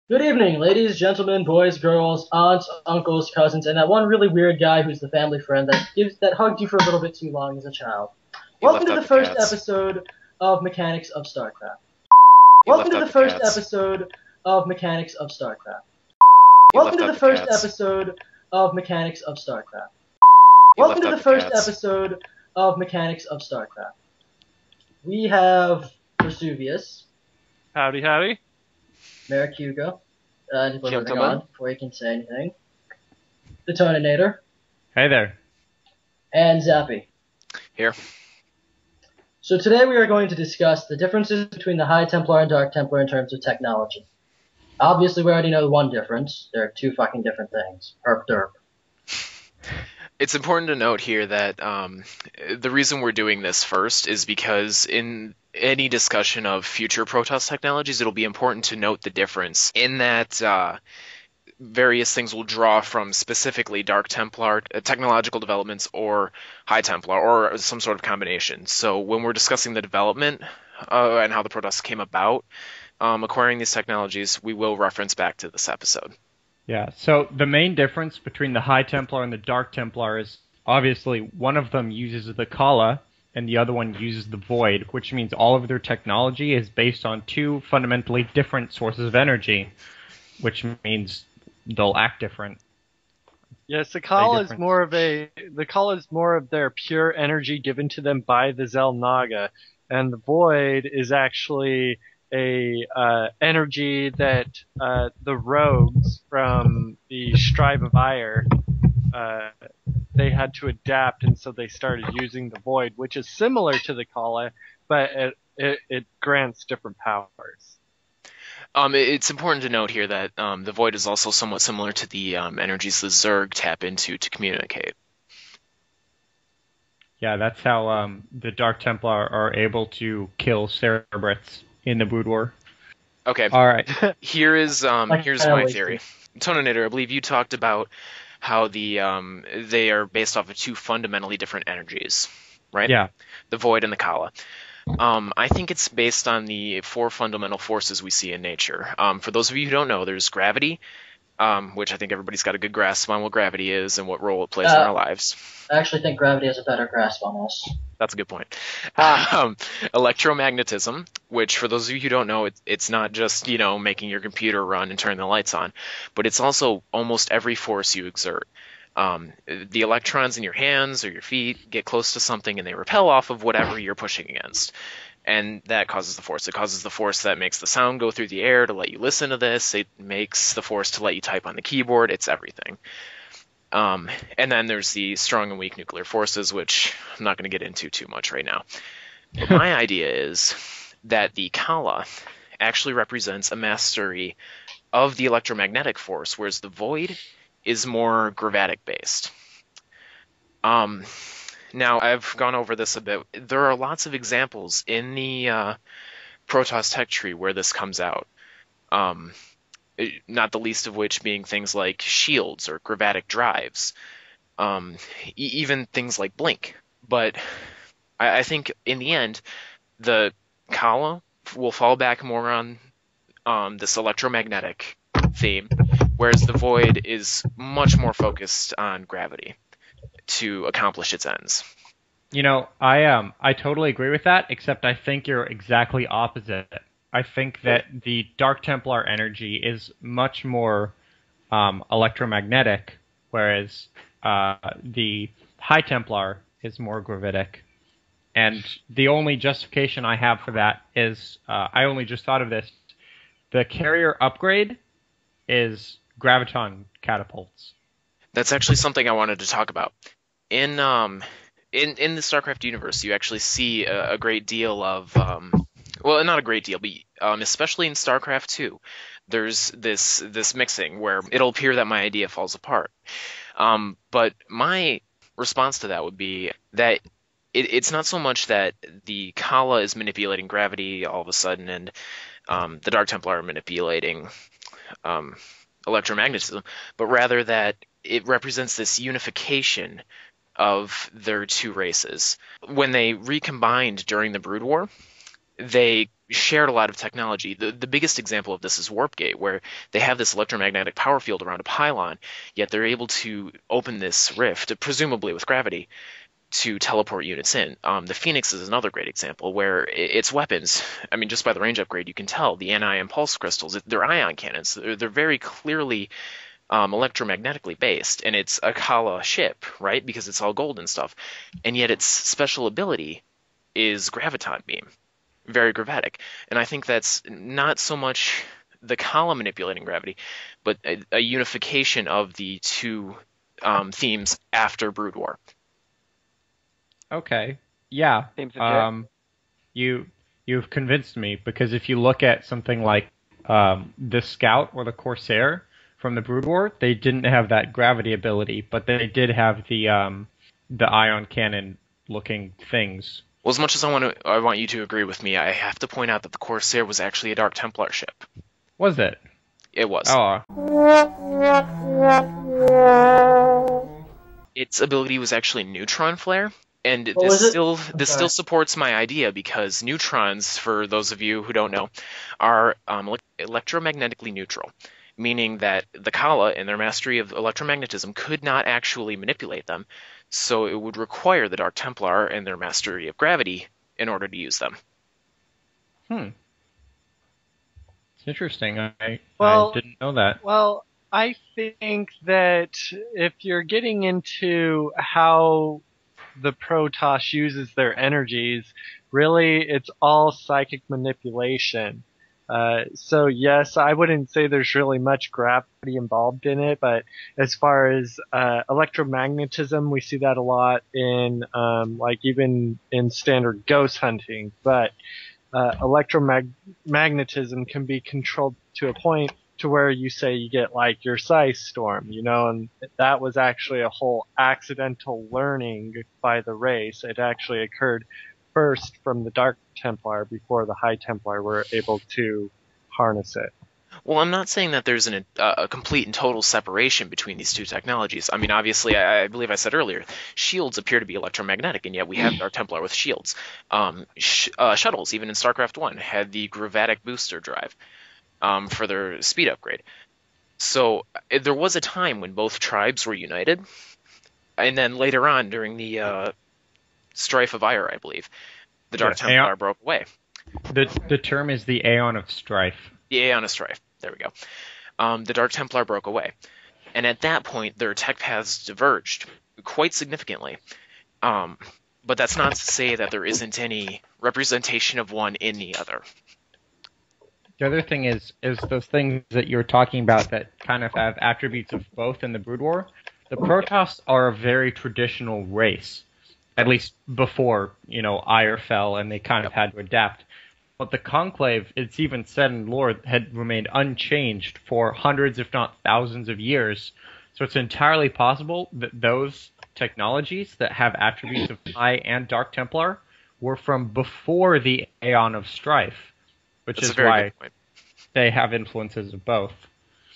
Good evening, ladies, gentlemen, boys, girls, aunts, uncles, cousins, and that one really weird guy who's the family friend that hugged you for a little bit too long as a child. You Welcome left to out the the first cats. episode of Mechanics of Starcraft. You Welcome left to out the the first cats. episode of Mechanics of Starcraft. You Welcome left to out the the first cats. episode of Mechanics of Starcraft. You Welcome left to out the the first cats. episode of Mechanics of Starcraft. We have Vesuvius, Howdy, howdy. Maricuga, and we're moving Gentlemen. on before you can say anything. The Toninator, Hey there. and Zappy. Here. So today we are going to discuss the differences between the High Templar and Dark Templar in terms of technology. Obviously, we already know the one difference. They're two fucking different things. Herp derp. It's important to note here that the reason we're doing this first is because in any discussion of future Protoss technologies, it'll be important to note the difference in that various things will draw from specifically Dark Templar technological developments or High Templar or some sort of combination. So when we're discussing the development and how the Protoss came about, acquiring these technologies, we will reference back to this episode. Yeah, so the main difference between the High Templar and the Dark Templar is obviously one of them uses the Khala and the other one uses the Void, which means all of their technology is based on two fundamentally different sources of energy, which means they'll act different. Yes, the Big Khala is difference. more of their pure energy given to them by the Zelnaga, and the Void is actually a energy that the rogues from the Strive of Ire uh, they had to adapt, and so they started using the Void, which is similar to the Khala, but it grants different powers. It's important to note here that the Void is also somewhat similar to the energies the Zerg tap into to communicate. Yeah, that's how the Dark Templar are able to kill Cerebrits in the Brood War. Okay, All right. here's my theory. Toninator, I believe you talked about how they are based off of two fundamentally different energies, right? Yeah. The Void and the Khala. I think it's based on the four fundamental forces we see in nature. For those of you who don't know, there's gravity, which I think everybody's got a good grasp on what gravity is and what role it plays in our lives. I actually think gravity has a better grasp on us. That's a good point. Ah. Electromagnetism, which for those of you who don't know, it's not just, making your computer run and turn the lights on, but it's also almost every force you exert. The electrons in your hands or your feet get close to something and they repel off of whatever you're pushing against. And that causes the force. It causes the force that makes the sound go through the air to let you listen to this. It makes the force to let you type on the keyboard. It's everything. And then there's the strong and weak nuclear forces, which I'm not going to get into too much right now. But my idea is that the Khala actually represents a mastery of the electromagnetic force, whereas the Void is more gravatic based. Now, I've gone over this a bit. There are lots of examples in the Protoss tech tree where this comes out. Not the least of which being things like shields or gravatic drives, even things like blink. But I think in the end, the Khala will fall back more on this electromagnetic theme, whereas the Void is much more focused on gravity to accomplish its ends. I totally agree with that, except I think you're exactly opposite. I think that the Dark Templar energy is much more electromagnetic, whereas the High Templar is more gravitic. And the only justification I have for that is I only just thought of this. The carrier upgrade is graviton catapults. That's actually something I wanted to talk about. In the StarCraft universe, you actually see a great deal of well, not a great deal, but especially in StarCraft 2, there's this mixing where it'll appear that my idea falls apart. But my response to that would be that it's not so much that the Khala is manipulating gravity all of a sudden and the Dark Templar are manipulating um, electromagnetism, but rather that it represents this unification of their two races. When they recombined during the Brood War, they shared a lot of technology. The biggest example of this is Warpgate, where they have this electromagnetic power field around a pylon, yet they're able to open this rift, presumably with gravity, to teleport units in. The Phoenix is another great example where its weapons, I mean, just by the range upgrade, you can tell the anion pulse crystals, they're ion cannons. They're very clearly electromagnetically based, and it's a Khala ship, right? Because it's all gold and stuff. And yet its special ability is graviton beam, very gravatic. And I think that's not so much the Khala manipulating gravity, but a unification of the two themes after Brood War. Okay. Yeah. Seems legit. You've convinced me, because if you look at something like the Scout or the Corsair from the Brood War, they didn't have that gravity ability, but they did have the ion cannon looking things. Well, as much as I want you to agree with me, I have to point out that the Corsair was actually a Dark Templar ship. Was it? It was. Oh. Its ability was actually neutron flare, and What was it? this still supports my idea, because neutrons, for those of you who don't know, are electromagnetically neutral, meaning that the Khala, in their mastery of electromagnetism, could not actually manipulate them, so it would require the Dark Templar and their mastery of gravity in order to use them. It's interesting. I Well- didn't know that. Well, I think that if you're getting into how the Protoss uses their energies, really it's all psychic manipulation. So yes, I wouldn't say there's really much gravity involved in it, but as far as electromagnetism, we see that a lot in like even in standard ghost hunting. But electromagnetism can be controlled to a point to where you say you get like your Psi Storm, you know, and that was actually a whole accidental learning by the race. It actually occurred first from the Dark Templar before the High Templar were able to harness it. Well, I'm not saying that there's a complete and total separation between these two technologies. I mean, obviously, I believe I said earlier, shields appear to be electromagnetic, and yet we have Dark Templar with shields. Shuttles, even in Starcraft 1, had the gravatic booster drive for their speed upgrade. So there was a time when both tribes were united, and then later on, during the Strife of Ire, I believe, the Dark Templar broke away. The term is the Aeon of Strife. The Aeon of Strife. There we go. The Dark Templar broke away. And at that point, their tech paths diverged quite significantly. But that's not to say that there isn't any representation of one in the other. The other thing is those things that you're talking about that kind of have attributes of both in the Brood War. The Protoss are a very traditional race, at least before, Ire fell and they kind of had to adapt. But the Conclave, it's even said in lore, had remained unchanged for hundreds, if not thousands of years. So it's entirely possible that those technologies that have attributes of High and Dark Templar were from before the Aeon of Strife, which That's is a very why good point. they have influences of both.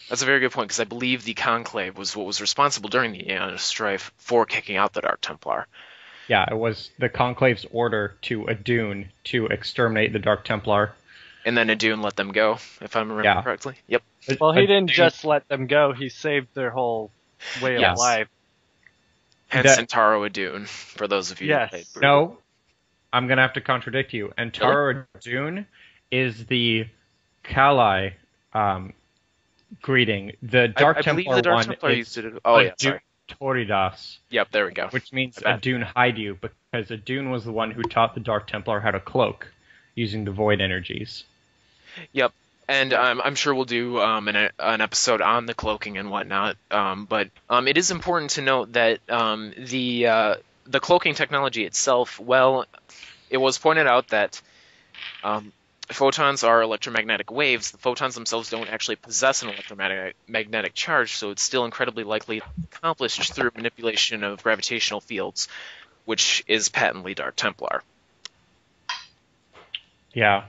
That's a very good point, because I believe the Conclave was what was responsible during the Aeon of Strife for kicking out the Dark Templar. Yeah, it was the Conclave's order to Adun to exterminate the Dark Templar. And then Adun let them go, if I'm remembering correctly. Yep. Well, he didn't just let them go, he saved their whole way Yes. of life. Hence Antaro Adun, for those of you Yes. who played Brood. No, I'm going to have to contradict you. Antaro Adun is the Khala greeting. The Dark I Templar believe the Dark one Templar is used it. Oh, yeah, sorry. Toridas, Yep, there we go. which means My bad. Adun hide you, because Adun was the one who taught the Dark Templar how to cloak using the void energies. Yep. And I'm sure we'll do an episode on the cloaking and whatnot. But it is important to note that the cloaking technology itself, well, it was pointed out that photons are electromagnetic waves. The photons themselves don't actually possess an electromagnetic charge, so it's still incredibly likely accomplished through manipulation of gravitational fields, which is patently Dark Templar. Yeah.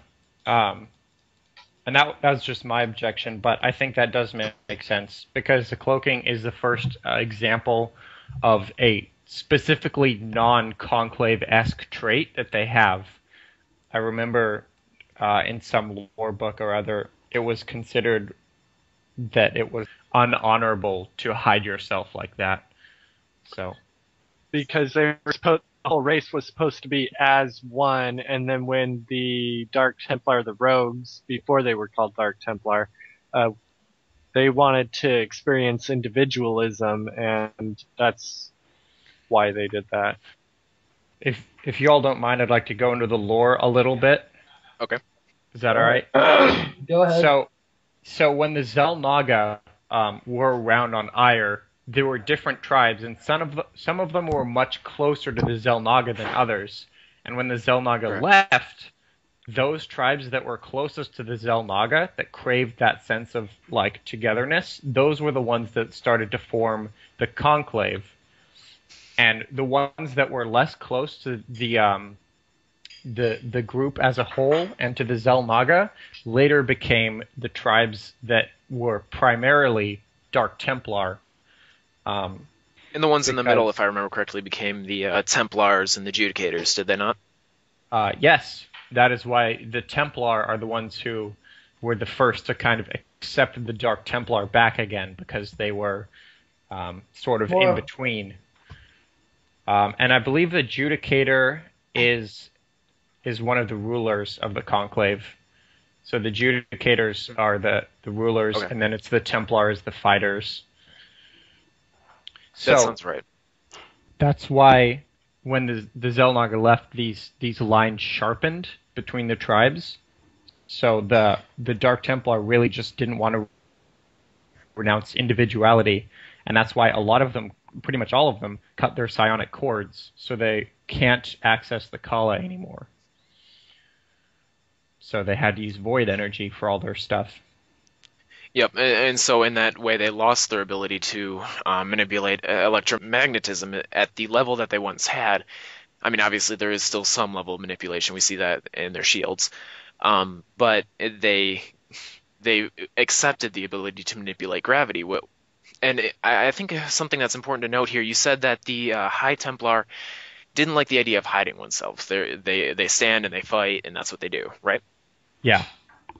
And that was just my objection, but I think that does make sense, because the cloaking is the first example of a specifically non-conclave-esque trait that they have. I remember in some lore book or other, it was considered that it was unhonorable to hide yourself like that. So Because they were supposed, the whole race was supposed to be as one, and then when the Dark Templar, the Rogues, before they were called Dark Templar, they wanted to experience individualism, and that's why they did that. if you all don't mind, I'd like to go into the lore a little bit. Okay. Is that all right? Go ahead. So when the Xel'Naga were around on Aiur, there were different tribes, and some of them were much closer to the Xel'Naga than others. And when the Xel'Naga left, those tribes that were closest to the Xel'Naga, that craved that sense of like togetherness, those were the ones that started to form the Conclave. And the ones that were less close to the group as a whole and to the Xel'Naga later became the tribes that were primarily Dark Templar. And the ones in the middle, if I remember correctly, became the Templars and the Judicators, did they not? Yes, that is why the Templar are the ones who were the first to kind of accept the Dark Templar back again, because they were sort of in between. And I believe the Judicator is one of the rulers of the Conclave. So the Judicators are the rulers, okay. And then it's the Templars, the fighters. That sounds right. That's why when the Xel'Naga left, these lines sharpened between the tribes. So the Dark Templar really just didn't want to renounce individuality, and that's why a lot of them, pretty much all of them, cut their psionic cords, so they can't access the Khala anymore. So they had to use void energy for all their stuff. Yep, and so in that way they lost their ability to manipulate electromagnetism at the level that they once had. I mean, obviously there is still some level of manipulation. We see that in their shields. But they accepted the ability to manipulate gravity. And I think something that's important to note here, you said that the High Templar didn't like the idea of hiding oneself. They stand and they fight, and that's what they do, right? Yeah.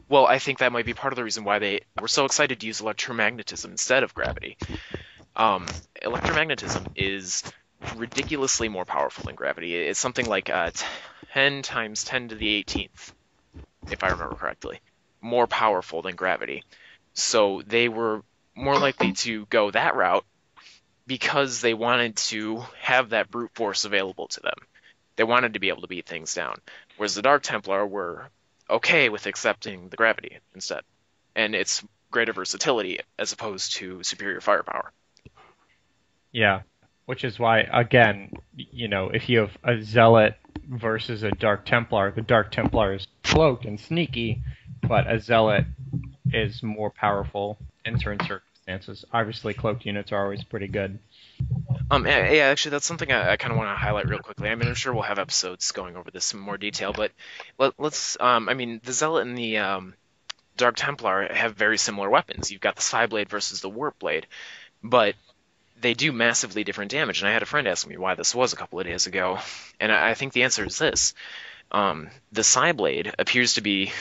Well, I think that might be part of the reason why they were so excited to use electromagnetism instead of gravity. Electromagnetism is ridiculously more powerful than gravity. It's something like 10 times 10 to the 18th, if I remember correctly, more powerful than gravity. So they were more likely to go that route because they wanted to have that brute force available to them. They wanted to be able to beat things down. Whereas the Dark Templar were okay with accepting the gravity instead. And it's greater versatility as opposed to superior firepower. Yeah, which is why, again, if you have a Zealot versus a Dark Templar, the Dark Templar is cloaked and sneaky, but a Zealot is more powerful in certain circumstances. Obviously, cloaked units are always pretty good. Yeah, actually, that's something I kind of want to highlight real quickly. I mean, I'm sure we'll have episodes going over this in more detail, but let's. I mean, the Zealot and the Dark Templar have very similar weapons. You've got the Psyblade versus the Warp Blade, but they do massively different damage. And I had a friend ask me why this was a couple of days ago, and I think the answer is this: the Psyblade appears to be,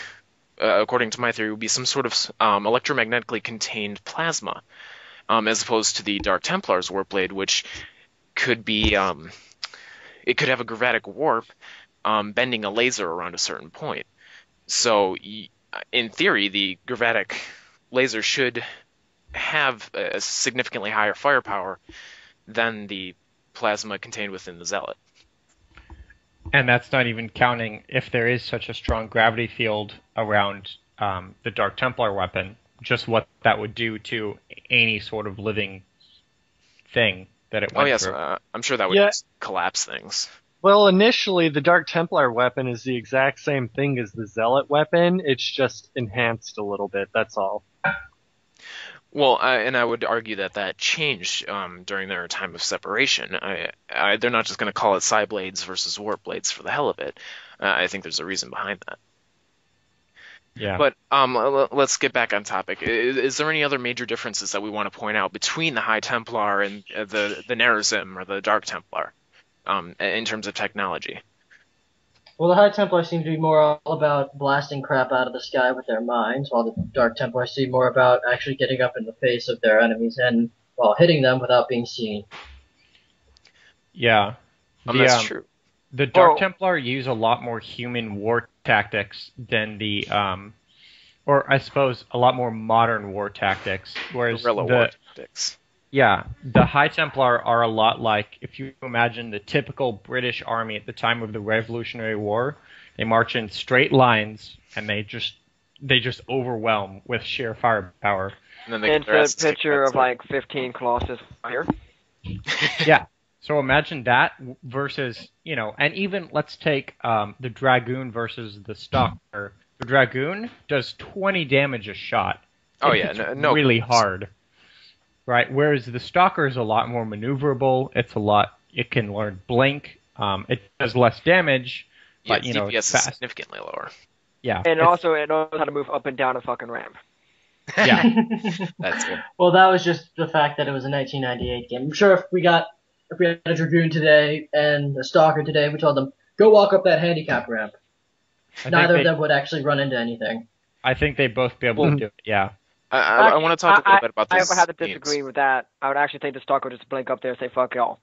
according to my theory, would be some sort of electromagnetically contained plasma. As opposed to the Dark Templar's Warp Blade, which could be, it could have a gravitic warp, bending a laser around a certain point. So, in theory, the gravitic laser should have a significantly higher firepower than the plasma contained within the Zealot. And that's not even counting if there is such a strong gravity field around the Dark Templar weapon, just what that would do to any sort of living thing that it went through. I'm sure that would just collapse things. Well, initially, the Dark Templar weapon is the exact same thing as the Zealot weapon. It's just enhanced a little bit, that's all. Well, and I would argue that changed during their time of separation. They're not just going to call it Psyblades versus Warp Blades for the hell of it. I think there's a reason behind that. Yeah. But let's get back on topic. Is there any other major differences that we want to point out between the High Templar and the Nerazim or the Dark Templar in terms of technology? Well, the High Templars seem to be more all about blasting crap out of the sky with their minds, while the Dark Templars seem more about actually getting up in the face of their enemies and, well, hitting them without being seen. Yeah. That's true. The Dark Templar use a lot more human war tactics than the, or I suppose a lot more modern war tactics, whereas Guerrilla war tactics. Yeah, the High Templar are a lot like, if you imagine the typical British army at the time of the Revolutionary War, they march in straight lines and they just overwhelm with sheer firepower. And then it's a picture of like 15 Colossus fire. Yeah. So imagine that versus, and even let's take the Dragoon versus the Stalker. The Dragoon does 20 damage a shot. Oh yeah, no really hard. Right, whereas the Stalker is a lot more maneuverable. It can learn Blink. It does less damage, but DPS it's is fast. significantly lower. Yeah, and also it knows how to move up and down a fucking ramp. Yeah, that's good. Well, that was just the fact that it was a 1998 game. I'm sure if we had a Dragoon today and a Stalker today, we told them go walk up that handicap ramp. Neither of them would actually run into anything. I think they'd both be able to do it. Yeah. I want to talk a little bit about this. I have to disagree with that. I would actually think the Stalker would just blink up there and say, fuck y'all.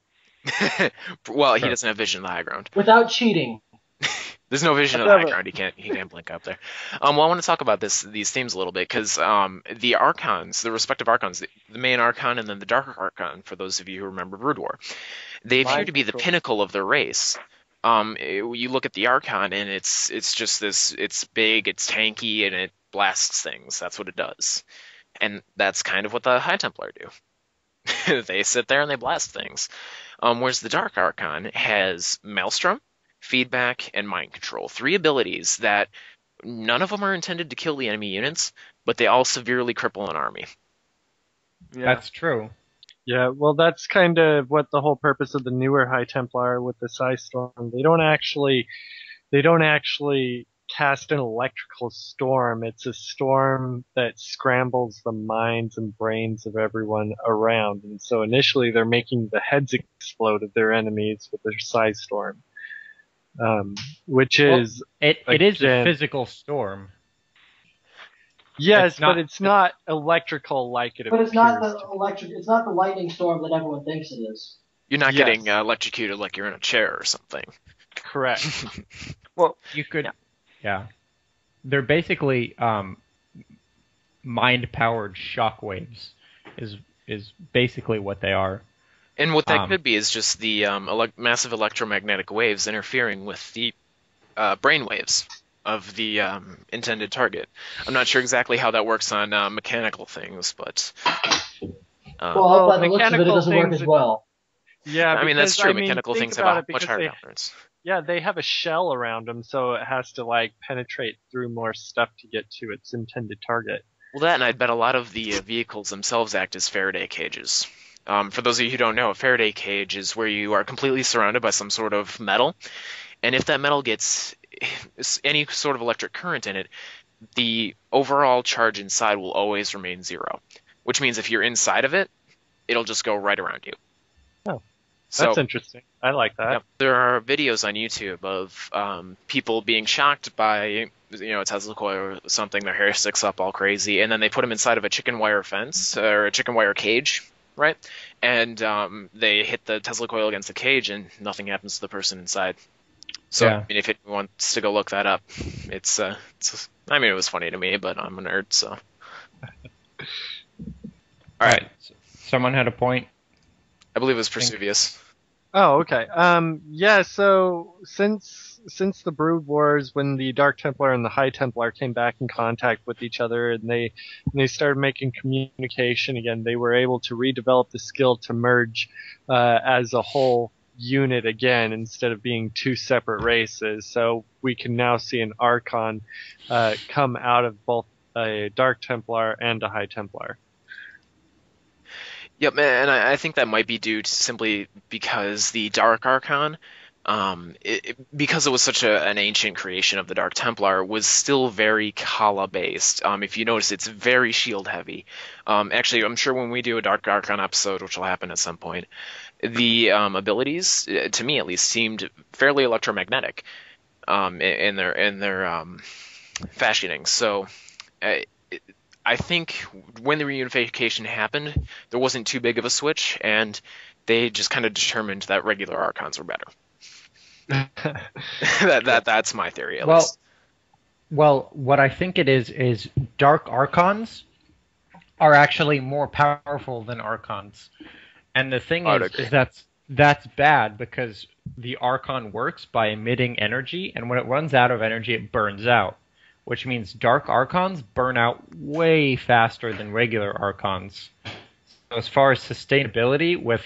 Well, he doesn't have vision in the high ground. Without cheating. There's no vision in the high ground. He can't blink up there. Well, I want to talk about these themes a little bit, because the Archons, the respective Archons, the main Archon and then the Dark Archon, for those of you who remember Brood War, they appear to be the pinnacle of their race. You look at the Archon, and it's just this, it's big, it's tanky, and it blasts things. That's what it does. And that's kind of what the High Templar do. They sit there and they blast things. Whereas the Dark Archon has Maelstrom, Feedback, and Mind Control. 3 abilities that none of them are intended to kill the enemy units, but they all severely cripple an army. Yeah. That's true. Yeah, well, that's kind of what the whole purpose of the newer High Templar with the Psystorm. They don't actually cast an electrical storm. It's a storm that scrambles the minds and brains of everyone around. And so initially they're making the heads explode of their enemies with their Psystorm. Which is... It is a physical storm. Yes, but it's not electrical like it appears. But it's not the electric. It's not the lightning storm that everyone thinks it is. You're not getting electrocuted like you're in a chair or something. Correct. Well, you could. Yeah. They're basically mind-powered shockwaves. Is basically what they are. And what that could be is just the massive electromagnetic waves interfering with the brain waves of the intended target. I'm not sure exactly how that works on mechanical things, but... well, by the looks of it, it doesn't work as well. Yeah, I mean, that's true. Mechanical things have a much higher tolerance. Yeah, they have a shell around them, so it has to, penetrate through more stuff to get to its intended target. Well, that, and I'd bet a lot of the vehicles themselves act as Faraday cages. For those of you who don't know, a Faraday cage is where you are completely surrounded by some sort of metal, and if that metal gets any sort of electric current in it, the overall charge inside will always remain 0. Which means if you're inside of it, it'll just go right around you. Oh, that's interesting. I like that. Yep, there are videos on YouTube of people being shocked by a Tesla coil or something. Their hair sticks up all crazy, and then they put them inside of a chicken wire fence or a chicken wire cage, right? And they hit the Tesla coil against the cage, and nothing happens to the person inside. So, I mean, if it wants to go look that up, it was funny to me, but I'm a nerd, so. All right. Someone had a point? I believe it was Vesuvius. Oh, okay. Yeah, so since the Brood Wars, when the Dark Templar and the High Templar came back in contact with each other and they started making communication again, they were able to redevelop the skill to merge as a whole unit again instead of being 2 separate races. So we can now see an Archon come out of both a Dark Templar and a High Templar. Yep, and I think that might be due to simply because the Dark Archon, because it was such an ancient creation of the Dark Templar, was still very Khala based. If you notice, it's very shield heavy. Actually, I'm sure when we do a Dark Archon episode, which will happen at some point, the abilities, to me at least, seemed fairly electromagnetic. in their fashioning. So I think when the reunification happened, there wasn't too big of a switch, and they just kind of determined that regular Archons were better. That's my theory, at least. Well, what I think it is Dark Archons are actually more powerful than Archons. And the thing is that's bad because the Archon works by emitting energy, and when it runs out of energy, it burns out. Which means Dark Archons burn out way faster than regular Archons. So as far as sustainability with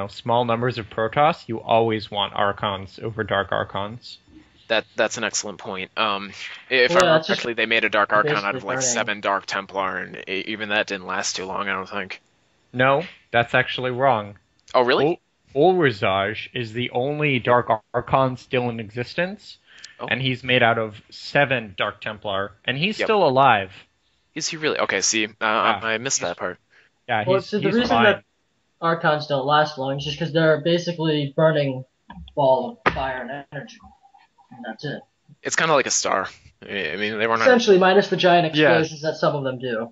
small numbers of Protoss, you always want Archons over Dark Archons. That's an excellent point. If I remember correctly, they made a Dark Archon out of like 7 Dark Templar, and even that didn't last too long, I don't think. No, that's actually wrong. Oh, really? Ulrazaj is the only Dark Archon still in existence, and he's made out of 7 Dark Templar, and he's still alive. Is he really? Okay, see, I missed that part. Yeah, the reason fine. that Archons don't last long is just because they're basically burning ball of fire and energy. And that's it. It's kind of like a star. I mean, they were not... Essentially, minus the giant explosions that some of them do.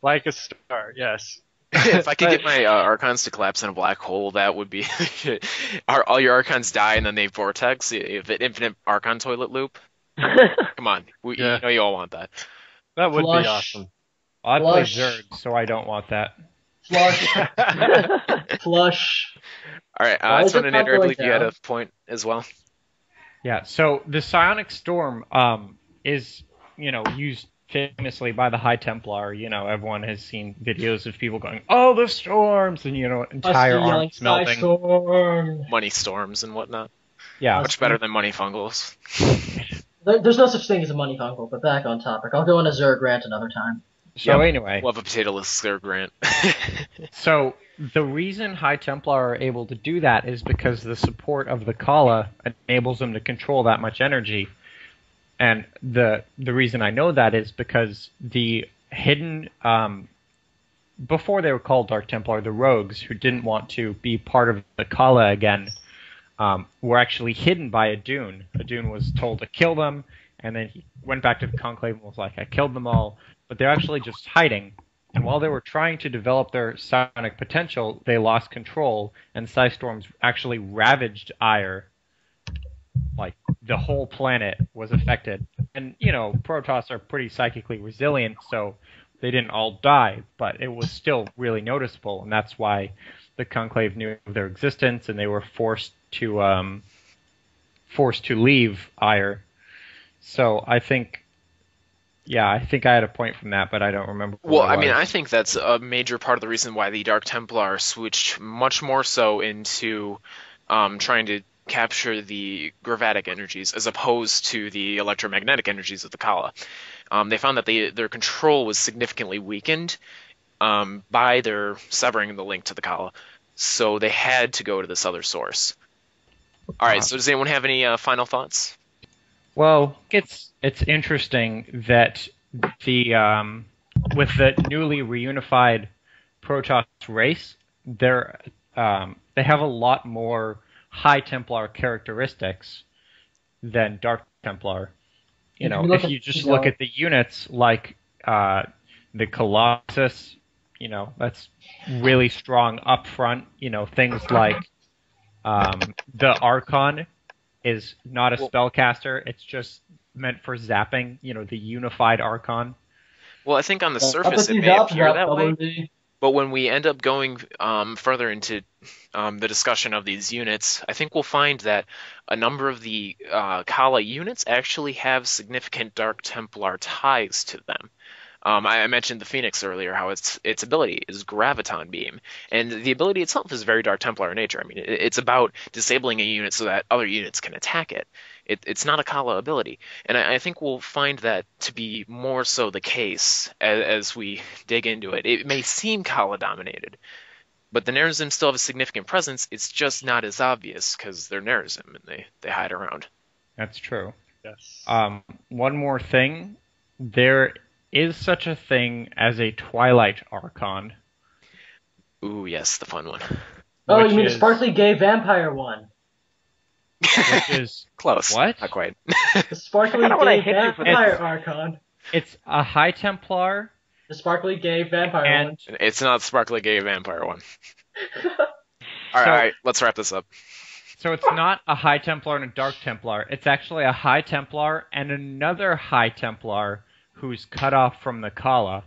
Like a star, yes. If I could get my Archons to collapse in a black hole, that would be... all your Archons die and then they vortex? If an infinite Archon toilet loop? Come on. You know you all want that. That would be awesome. I play Zerg, so I don't want that. Flush. All right, Nader, I believe you had a point as well. Yeah, so the Psionic Storm is, used famously by the High Templar. Everyone has seen videos of people going, "Oh, the storms!" and entire arms melting. Storm. Money storms and whatnot. Yeah, much better than money fungals. There's no such thing as a money fungal, but back on topic. I'll go on a Zerg rant another time. So anyway, we'll have a potatoLiSK Zerg rant. So the reason High Templar are able to do that is because the support of the Khala enables them to control that much energy. And the reason I know that is because the hidden, before they were called Dark Templar, the rogues who didn't want to be part of the Khala again, were actually hidden by Adun. Adun was told to kill them, and then he went back to the Conclave and was like, I killed them all. But they're actually just hiding. And while they were trying to develop their psionic potential, they lost control, and Psystorms actually ravaged Ire. Like, the whole planet was affected. And, Protoss are pretty psychically resilient, so they didn't all die, but it was still really noticeable, and that's why the Conclave knew of their existence, and they were forced to leave Ire. So I think I had a point from that, but I don't remember. Well, I mean, I think that's a major part of the reason why the Dark Templar switched much more so into trying to capture the gravatic energies as opposed to the electromagnetic energies of the Khala. They found that their control was significantly weakened by their severing the link to the Khala, so they had to go to this other source. All right, so does anyone have any final thoughts? Well, it's interesting that the with the newly reunified Protoss race, they have a lot more High Templar characteristics than Dark Templar. If you just look at the units like the Colossus, that's really strong up front. Things like the Archon is not a spellcaster, it's just meant for zapping, the unified Archon. Well, I think on the surface it may appear that way, but when we end up going further into the discussion of these units, I think we'll find that a number of the Khala units actually have significant Dark Templar ties to them. I mentioned the Phoenix earlier, how its ability is Graviton Beam, and the ability itself is very Dark Templar in nature. I mean, it's about disabling a unit so that other units can attack it. It's not a Khala ability, and I think we'll find that to be more so the case as we dig into it. It may seem Khala dominated, but the Nerazim still have a significant presence. It's just not as obvious because they're Nerazim and they hide around. That's true. Yes. One more thing, there is such a thing as a Twilight Archon. Ooh, yes, the fun one. Oh, you mean the sparkly gay vampire one? which is Close. what? Not quite. The sparkly kinda wanna gay hit you for vampire this. Archon. It's a High Templar, The sparkly gay vampire and It's not the sparkly gay vampire one. one. All So- right, let's wrap this up. so it's not a High Templar and a Dark Templar. It's actually a High Templar and another High Templar who's cut off from the Khala.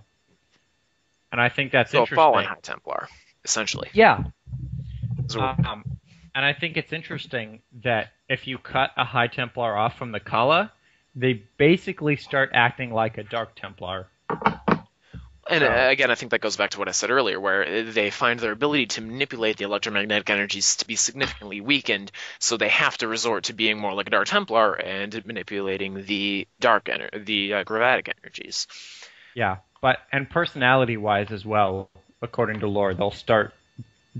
And I think that's So a interesting. fallen High Templar, essentially. Yeah. So- And I think it's interesting that if you cut a High Templar off from the Khala, they basically start acting like a Dark Templar. And So- again, I think that goes back to what I said earlier, where they find their ability to manipulate the electromagnetic energies to be significantly weakened, so they have to resort to being more like a Dark Templar and manipulating the chromatic energies. Yeah, and personality-wise as well, according to lore, they'll start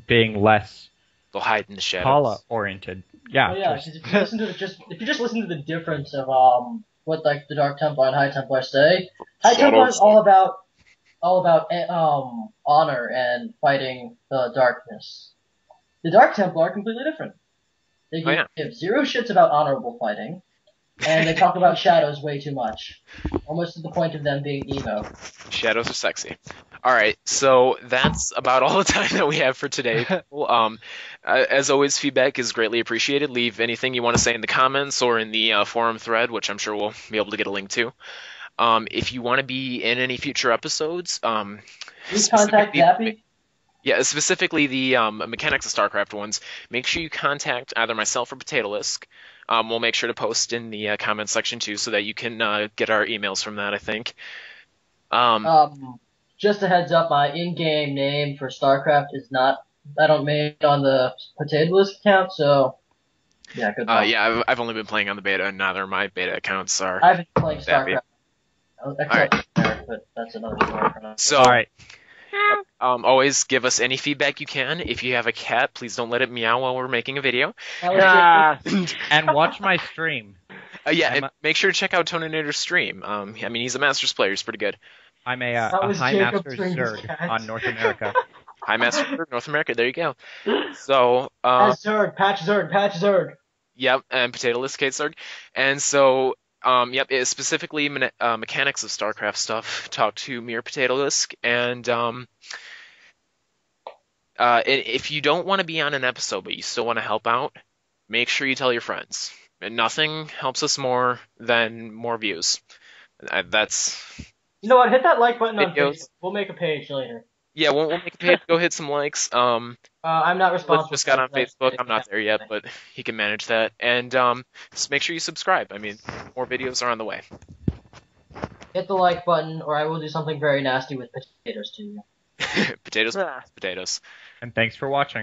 being less They'll hide in the shadows. Khala-oriented. Yeah, Oh yeah, just- because if you listen to if you just listen to the difference of what like the Dark Templar and High Templar say, High Templar is all about honor and fighting the darkness. The Dark Templar are completely different. They give zero shits about honorable fighting, and they talk about shadows way too much, almost to the point of them being emo. Shadows are sexy. All right, so that's about all the time that we have for today. As always, feedback is greatly appreciated. Leave anything you want to say in the comments or in the forum thread, which I'm sure we'll be able to get a link to. If you want to be in any future episodes, Please contact Zappy. Yeah, specifically the Mechanics of Starcraft ones, make sure you contact either myself or potatoLiSK. We'll make sure to post in the comments section too, so that you can get our emails from that, I think. Just a heads up, my in-game name for Starcraft is not. I don't make it on the potatoLiSK account, so yeah, good luck. Yeah, I've only been playing on the beta, and neither of my beta accounts are. I've been playing Zappy. Starcraft, except Eric, but that's another story for now. So, all right. always give us any feedback you can. If you have a cat, please don't let it meow while we're making a video. Ah, And watch my stream. And make sure to check out Toninator's stream. I mean, he's a Masters player. He's pretty good. I'm That a was High Jacob Master String's Zerg cat. on North America. High Master for North America. There you go. So, Patch Zerg. yep, and potatoLiSK Kate Zerg. And so, yep, it's specifically mechanics of Starcraft stuff. Talk to me or potatoLiSK. And if you don't want to be on an episode, but you still want to help out, make sure you tell your friends. And nothing helps us more than more views. That's... You know what? Hit that like button on Videos. Facebook. We'll make a page later. Yeah, we'll make a page. Go hit some likes. I'm not responsible. Just got on for that. Facebook. I'm not there yet, but he can manage that. And just make sure you subscribe. I mean, more videos are on the way. Hit the like button, or I will do something very nasty with potatoes to you. Potatoes, Ah. potatoes. And thanks for watching.